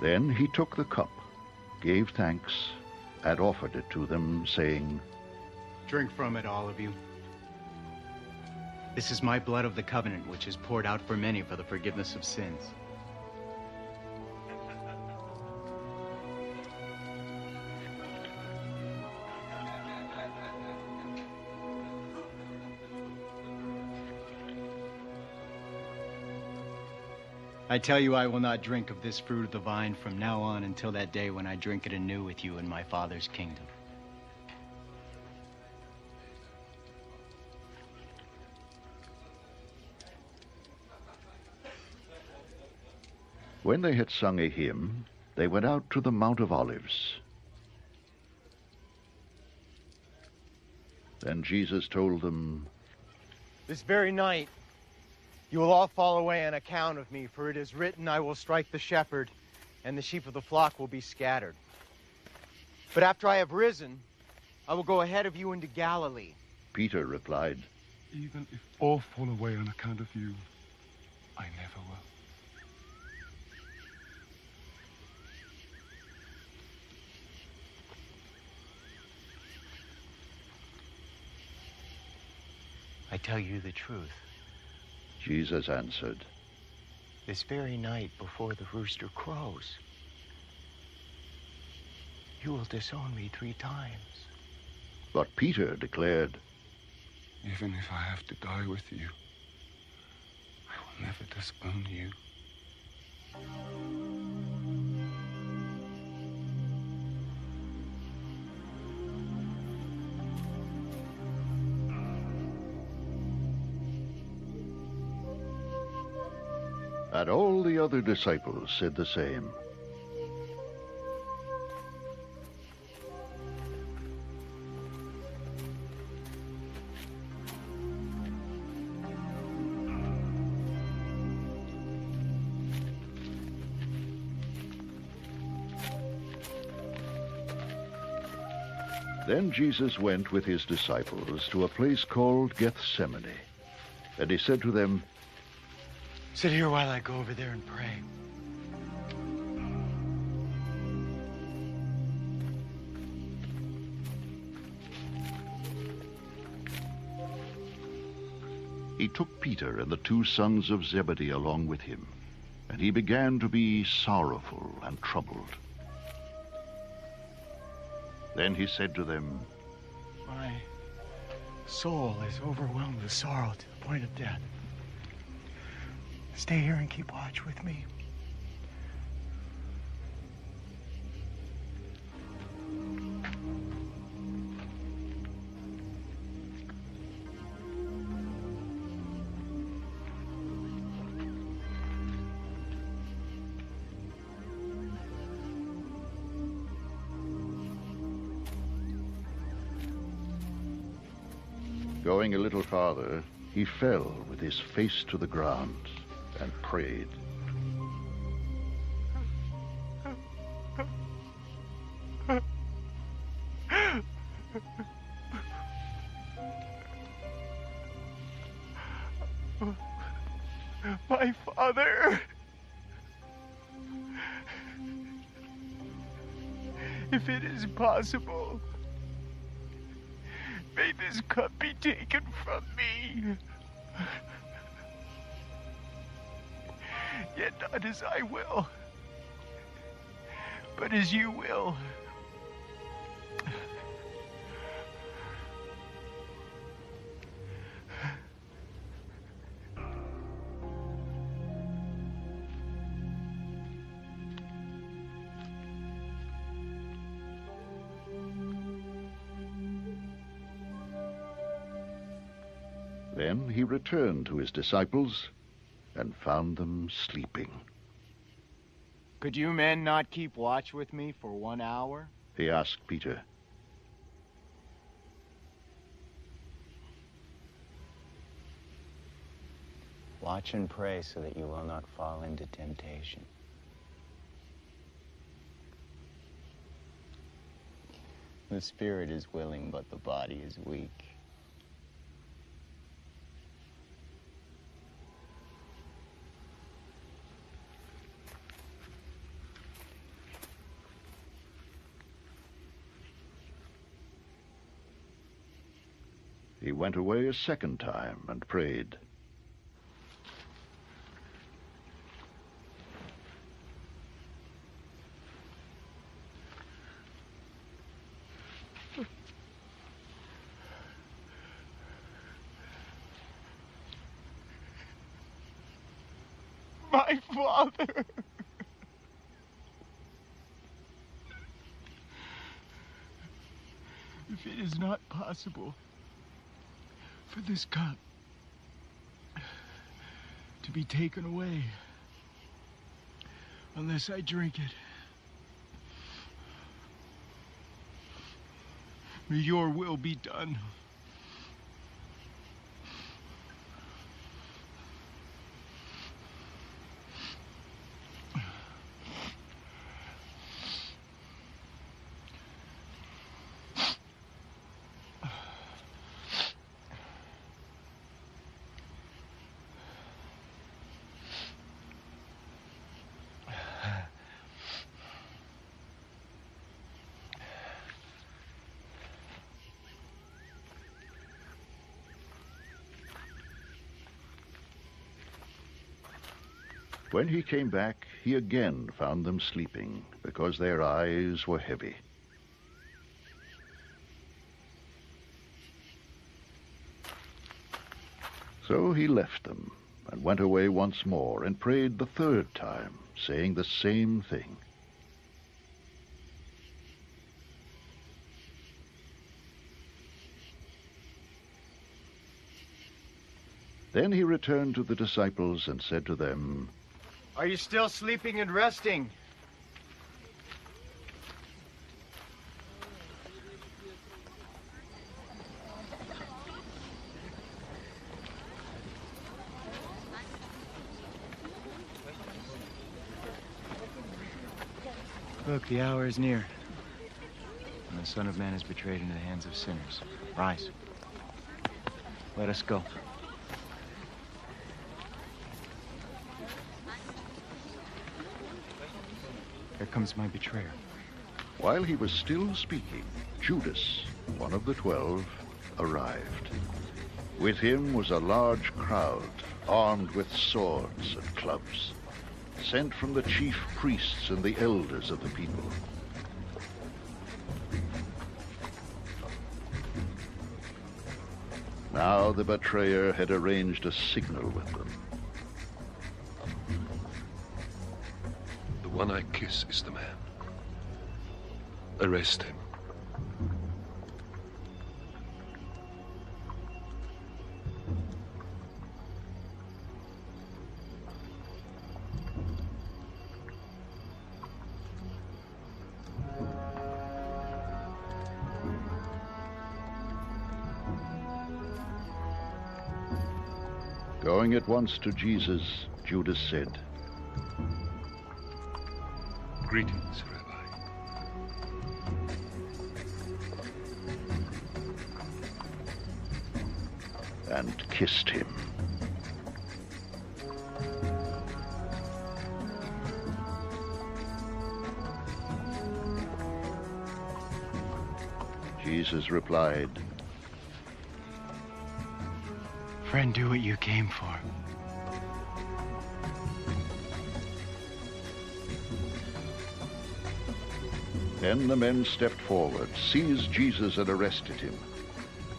Then he took the cup, gave thanks, and offered it to them, saying, "Drink from it, all of you. This is my blood of the covenant, which is poured out for many for the forgiveness of sins." I tell you, I will not drink of this fruit of the vine from now on until that day when I drink it anew with you in my Father's kingdom. When they had sung a hymn, they went out to the Mount of Olives. Then Jesus told them, "This very night you will all fall away on account of me, for it is written, I will strike the shepherd, and the sheep of the flock will be scattered. But after I have risen, I will go ahead of you into Galilee." Peter replied, "Even if all fall away on account of you, I never will." "I tell you the truth. Jesus answered, This very night before the rooster crows, you will disown me 3 times. But Peter declared, "Even if I have to die with you, I will never disown you." and all the other disciples said the same. Then Jesus went with his disciples to a place called Gethsemane, and he said to them, Sit here while I go over there and pray. He took Peter and the 2 sons of Zebedee along with him, and he began to be sorrowful and troubled. Then he said to them, My soul is overwhelmed with sorrow to the point of death. Stay here and keep watch with me. Going a little farther, he fell with his face to the ground and prayed. My Father, if it is possible, may this cup be taken from me. Yet not as I will, but as you will. Then he returned to his disciples and found them sleeping. Could you men not keep watch with me for 1 hour? He asked Peter. Watch and pray so that you will not fall into temptation. The spirit is willing, but the body is weak. he went away a second time and prayed. My Father! If it is not possible for this cup to be taken away unless I drink it, may your will be done. When he came back, he again found them sleeping, because their eyes were heavy. So he left them, and went away once more, and prayed the third time, saying the same thing. Then he returned to the disciples and said to them, Are you still sleeping and resting? Look, the hour is near, and the Son of Man is betrayed into the hands of sinners. Rise. Let us go. Here comes my betrayer. While he was still speaking, Judas, one of the 12, arrived. With him was a large crowd, armed with swords and clubs, sent from the chief priests and the elders of the people. Now the betrayer had arranged a signal with them. The one I kiss is the man. Arrest him. Going at once to Jesus, Judas said, Greetings, Rabbi. and kissed him. Jesus replied, Friend, do what you came for. Then the men stepped forward, seized Jesus, and arrested him.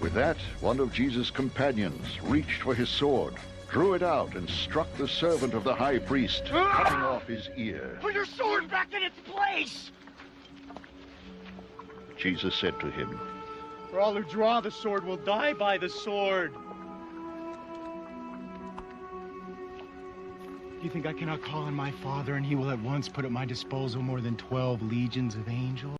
With that, one of Jesus' companions reached for his sword, drew it out, and struck the servant of the high priest, cutting off his ear. Put your sword back in its place! Jesus said to him, For all who draw the sword will die by the sword. Do you think I cannot call on my Father, and he will at once put at my disposal more than 12 legions of angels?